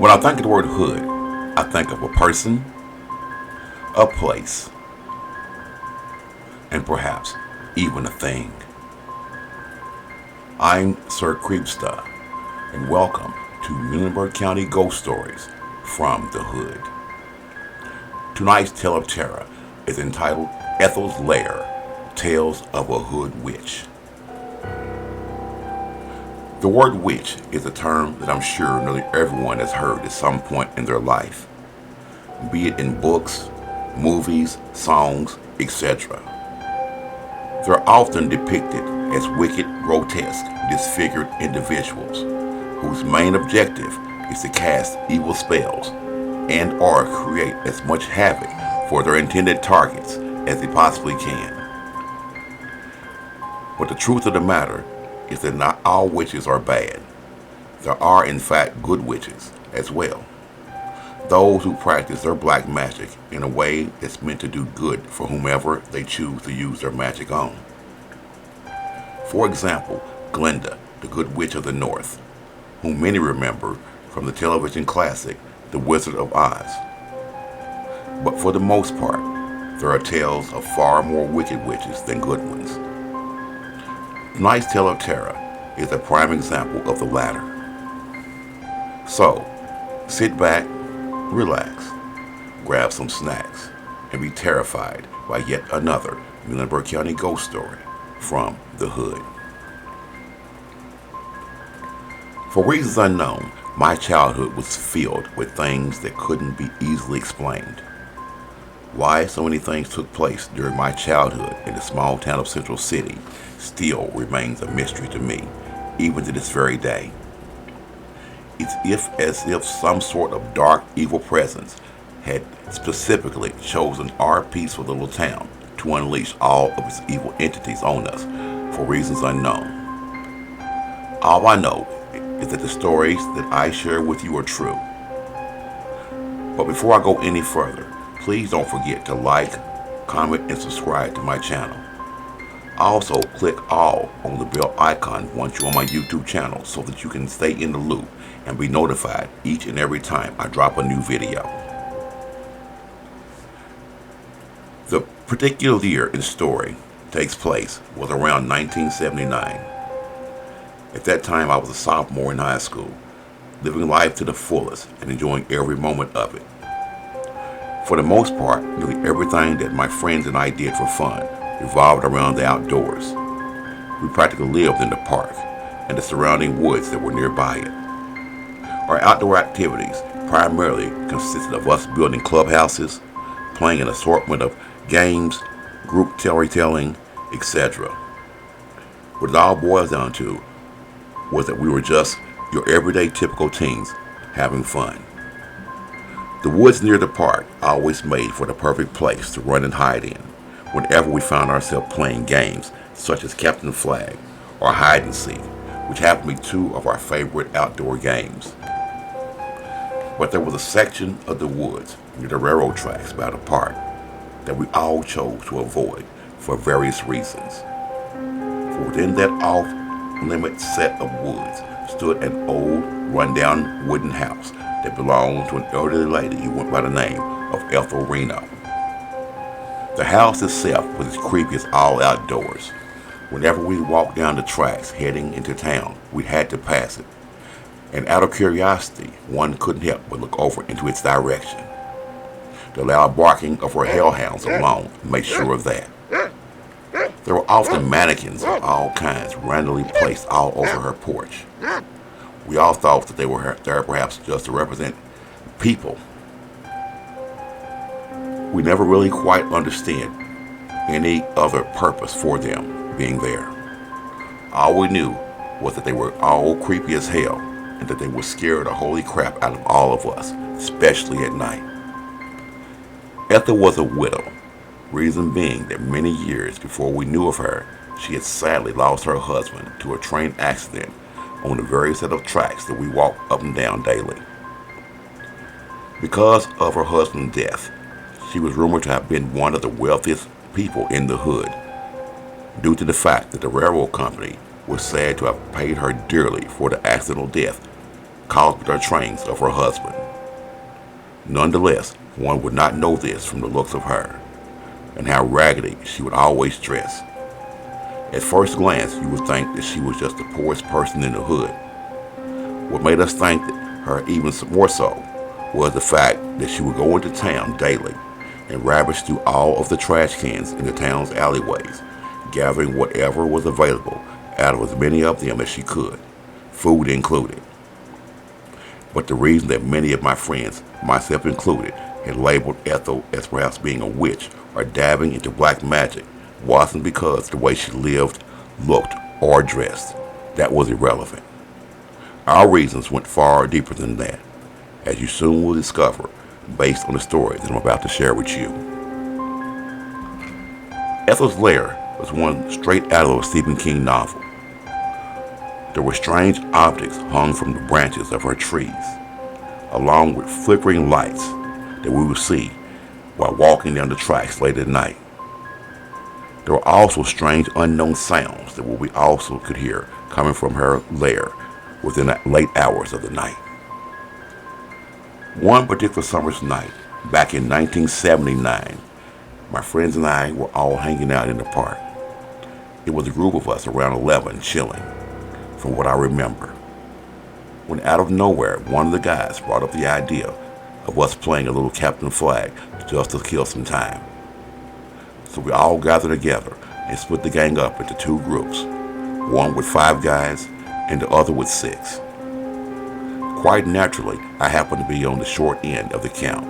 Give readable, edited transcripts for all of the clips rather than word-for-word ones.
When I think of the word hood, I think of a person, a place, and perhaps even a thing. I'm Sir Creepsta, and welcome to Muhlenberg County Ghost Stories from the Hood. Tonight's tale of terror is entitled Ethel's Lair, Tales of a Hood Witch. The word witch is a term that I'm sure nearly everyone has heard at some point in their life, be it in books, movies, songs, etc. They're often depicted as wicked, grotesque, disfigured individuals whose main objective is to cast evil spells and or create as much havoc for their intended targets as they possibly can. But the truth of the matter is that not all witches are bad. There are in fact good witches as well. Those who practice their black magic in a way that's meant to do good for whomever they choose to use their magic on. For example, Glinda, the Good Witch of the North, whom many remember from the television classic The Wizard of Oz. But for the most part, there are tales of far more wicked witches than good ones. Tonight's tale of terror is a prime example of the latter. So, sit back, relax, grab some snacks, and be terrified by yet another Muhlenberg County ghost story from the Hood. For reasons unknown, my childhood was filled with things that couldn't be easily explained. Why so many things took place during my childhood in the small town of Central City still remains a mystery to me, even to this very day. It's as if some sort of dark, evil presence had specifically chosen our peaceful little town to unleash all of its evil entities on us for reasons unknown. All I know is that the stories that I share with you are true. But before I go any further, please don't forget to like, comment, and subscribe to my channel. Also, click all on the bell icon once you're on my YouTube channel so that you can stay in the loop and be notified each and every time I drop a new video. The particular year in story takes place was around 1979. At that time, I was a sophomore in high school, living life to the fullest and enjoying every moment of it. For the most part, nearly everything that my friends and I did for fun revolved around the outdoors. We practically lived in the park and the surrounding woods that were nearby it. Our outdoor activities primarily consisted of us building clubhouses, playing an assortment of games, group storytelling, etc. What it all boils down to was that we were just your everyday typical teens having fun. The woods near the park always made for the perfect place to run and hide in whenever we found ourselves playing games such as Captain Flag or Hide and Seek, which happened to be two of our favorite outdoor games. But there was a section of the woods near the railroad tracks by the park that we all chose to avoid for various reasons. For within that off-limit set of woods stood an old, run-down wooden house that belonged to an elderly lady who went by the name of Ethel. The house itself was as creepy as all outdoors. Whenever we walked down the tracks heading into town, we had to pass it. And out of curiosity, one couldn't help but look over into its direction. The loud barking of her hellhounds alone made sure of that. There were often mannequins of all kinds randomly placed all over her porch. We all thought that they were there perhaps just to represent people. We never really quite understood any other purpose for them being there. All we knew was that they were all creepy as hell and that they would scare the holy crap out of all of us, especially at night. Ethel was a widow, reason being that many years before we knew of her, she had sadly lost her husband to a train accident on the very set of tracks that we walk up and down daily. Because of her husband's death, she was rumored to have been one of the wealthiest people in the hood, due to the fact that the railroad company was said to have paid her dearly for the accidental death caused by the trains of her husband. Nonetheless, one would not know this from the looks of her, and how raggedy she would always dress. At first glance, you would think that she was just the poorest person in the hood. What made us think that her even more so was the fact that she would go into town daily and ravage through all of the trash cans in the town's alleyways, gathering whatever was available out of as many of them as she could, food included. But the reason that many of my friends, myself included, had labeled Ethel as perhaps being a witch or dabbing into black magic wasn't because of the way she lived, looked, or dressed. That was irrelevant. Our reasons went far deeper than that, as you soon will discover based on the story that I'm about to share with you. Ethel's Lair was one straight out of a Stephen King novel. There were strange objects hung from the branches of her trees, along with flickering lights that we would see while walking down the tracks late at night. There were also strange unknown sounds that we also could hear coming from her lair within the late hours of the night. One particular summer's night, back in 1979, my friends and I were all hanging out in the park. It was a group of us around 11 chilling, from what I remember, when out of nowhere one of the guys brought up the idea of us playing a little Captain Flag just to kill some time. So we all gathered together and split the gang up into two groups, one with 5 guys and the other with 6. Quite naturally, I happened to be on the short end of the count.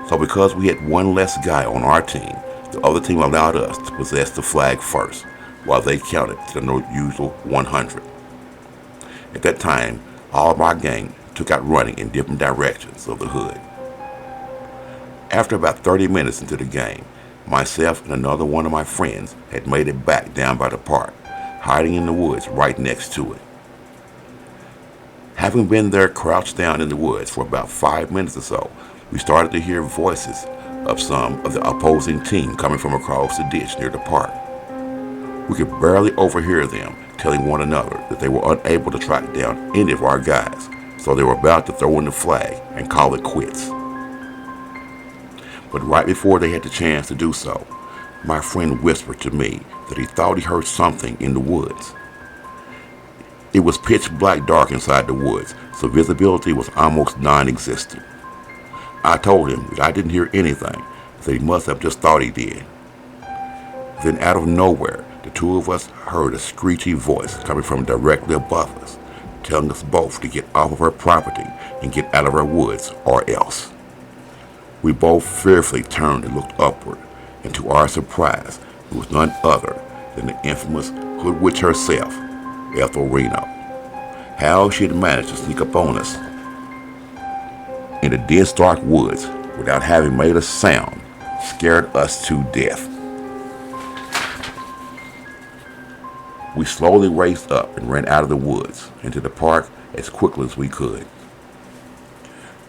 So because we had one less guy on our team, the other team allowed us to possess the flag first, while they counted to the usual 100. At that time, all of our gang took out running in different directions of the hood. After about 30 minutes into the game, myself and another one of my friends had made it back down by the park, hiding in the woods right next to it. Having been there crouched down in the woods for about 5 minutes or so, we started to hear voices of some of the opposing team coming from across the ditch near the park. We could barely overhear them telling one another that they were unable to track down any of our guys, so they were about to throw in the flag and call it quits. But right before they had the chance to do so, my friend whispered to me that he thought he heard something in the woods. It was pitch black dark inside the woods, so visibility was almost non-existent. I told him that I didn't hear anything, that he must have just thought he did. Then out of nowhere, the two of us heard a screechy voice coming from directly above us, telling us both to get off of our property and get out of our woods or else. We both fearfully turned and looked upward, and to our surprise, it was none other than the infamous Hood Witch herself, Ethel Reno. How she had managed to sneak up on us in the dense dark woods without having made a sound scared us to death. We slowly raced up and ran out of the woods into the park as quickly as we could.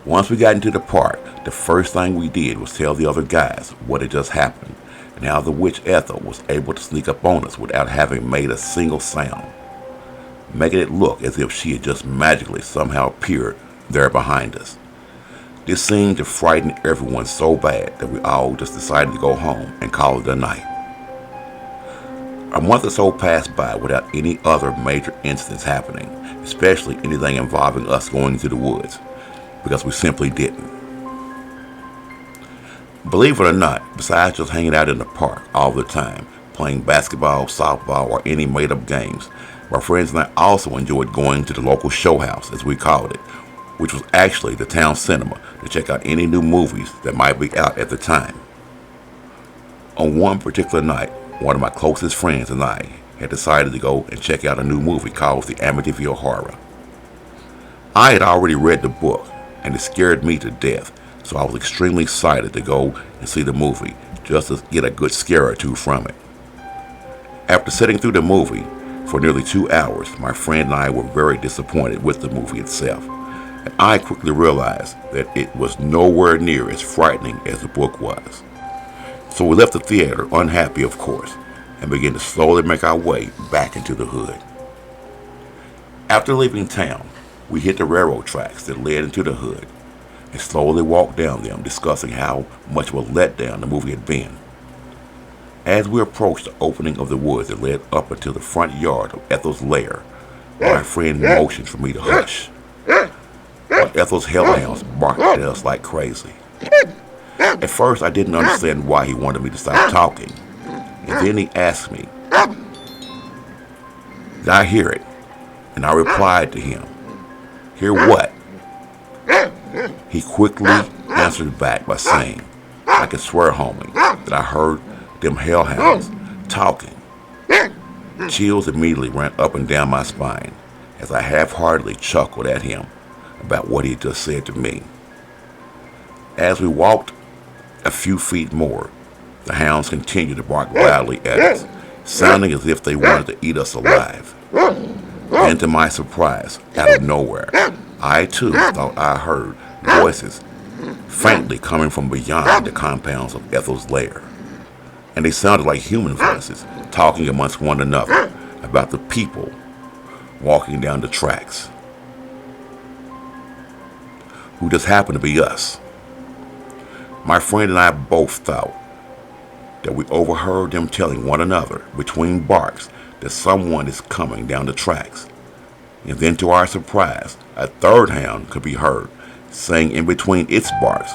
Once we got into the park, the first thing we did was tell the other guys what had just happened and how the witch Ethel was able to sneak up on us without having made a single sound, making it look as if she had just magically somehow appeared there behind us. This seemed to frighten everyone so bad that we all just decided to go home and call it a night. A month or so passed by without any other major incidents happening, especially anything involving us going into the woods, because we simply didn't. Believe it or not, besides just hanging out in the park all the time, playing basketball, softball, or any made-up games, my friends and I also enjoyed going to the local show house, as we called it, which was actually the town cinema, to check out any new movies that might be out at the time. On one particular night, one of my closest friends and I had decided to go and check out a new movie called The Amityville Horror. I had already read the book, and it scared me to death, so I was extremely excited to go and see the movie, just to get a good scare or two from it. After sitting through the movie for nearly 2 hours, my friend and I were very disappointed with the movie itself, and I quickly realized that it was nowhere near as frightening as the book was. So we left the theater, unhappy of course, and began to slowly make our way back into the hood. After leaving town, We hit the railroad tracks that led into the hood and slowly walked down them, discussing how much of a letdown the movie had been. As we approached the opening of the woods that led up into the front yard of Ethel's lair, my friend motioned for me to hush. But Ethel's hellhounds barked at us like crazy. At first, I didn't understand why he wanted me to stop talking. And then he asked me, did I hear it? And I replied to him, hear what? He quickly answered back by saying, I can swear, homie, that I heard them hellhounds talking. Chills immediately ran up and down my spine as I half-heartedly chuckled at him about what he had just said to me. As we walked a few feet more, the hounds continued to bark wildly at us, sounding as if they wanted to eat us alive. And to my surprise, out of nowhere, I too thought I heard voices faintly coming from beyond the compounds of Ethel's lair. And they sounded like human voices talking amongst one another about the people walking down the tracks, who just happened to be us. My friend and I both thought that we overheard them telling one another between barks that someone is coming down the tracks. And then to our surprise, a third hound could be heard saying in between its barks,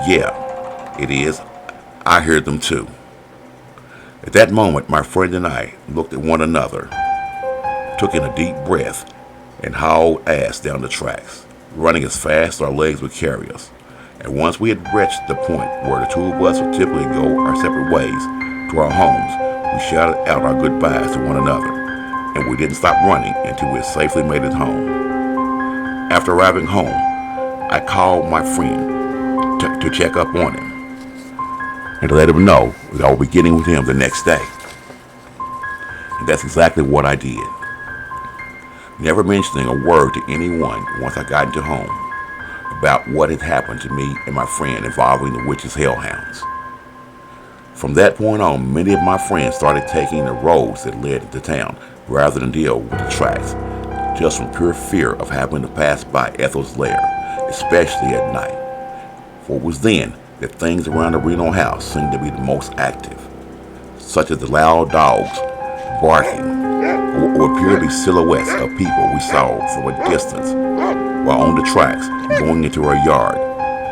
yeah, it is, I hear them too. At that moment, my friend and I looked at one another, took in a deep breath, and hauled ass down the tracks, running as fast as our legs would carry us. And once we had reached the point where the two of us would typically go our separate ways to our homes, we shouted out our goodbyes to one another, and we didn't stop running until we had safely made it home. After arriving home, I called my friend to check up on him and to let him know that I would be getting with him the next day. And that's exactly what I did, never mentioning a word to anyone once I got into home about what had happened to me and my friend involving the witch's hellhounds. From that point on, many of my friends started taking the roads that led into town rather than deal with the tracks, just from pure fear of having to pass by Ethel's lair, especially at night. For it was then that things around the Reno house seemed to be the most active, such as the loud dogs barking, or appear to be silhouettes of people we saw from a distance while on the tracks going into our yard,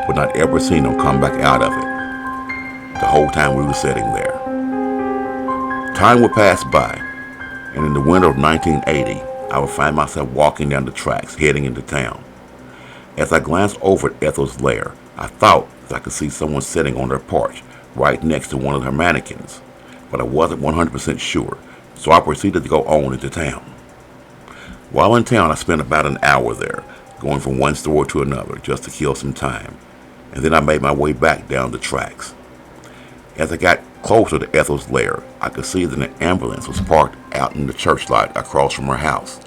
but not ever seen them come back out of it the whole time we were sitting there. Time would pass by, and in the winter of 1980, I would find myself walking down the tracks heading into town. As I glanced over at Ethel's lair, I thought that I could see someone sitting on their porch right next to one of her mannequins, but I wasn't 100% sure, so I proceeded to go on into town. While in town, I spent about an hour there, going from one store to another just to kill some time, and then I made my way back down the tracks. As I got closer to Ethel's lair, I could see that an ambulance was parked out in the church lot across from her house.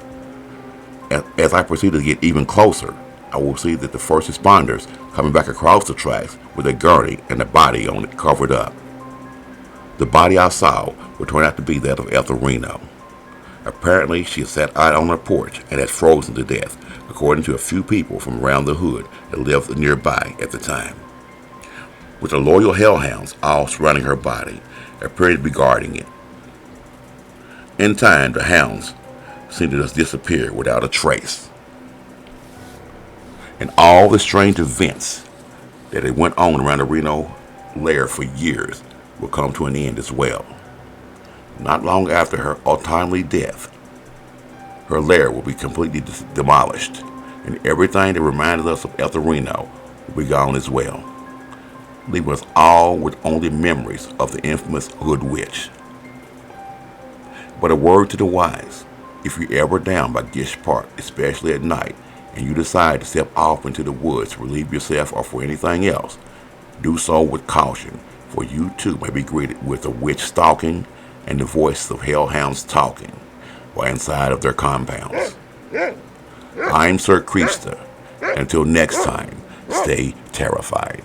As I proceeded to get even closer, I will see that the first responders coming back across the tracks with a gurney and a body on it covered up. The body I saw would turn out to be that of Ethel Reno. Apparently, she had sat out on her porch and had frozen to death, according to a few people from around the hood that lived nearby at the time. With the loyal hellhounds all surrounding her body, appeared to be guarding it. In time, the hounds seemed to just disappear without a trace. And all the strange events that had went on around the Reno lair for years would come to an end as well. Not long after her untimely death, her lair will be completely demolished, and everything that reminded us of Ethel Reno will be gone as well, leaving us all with only memories of the infamous Hood Witch. But a word to the wise: if you're ever down by Gish Park, especially at night, and you decide to step off into the woods to relieve yourself or for anything else, do so with caution, for you too may be greeted with a witch stalking and the voice of hellhounds talking while inside of their compounds. I'm Sir Creepsta. Until next time, stay terrified.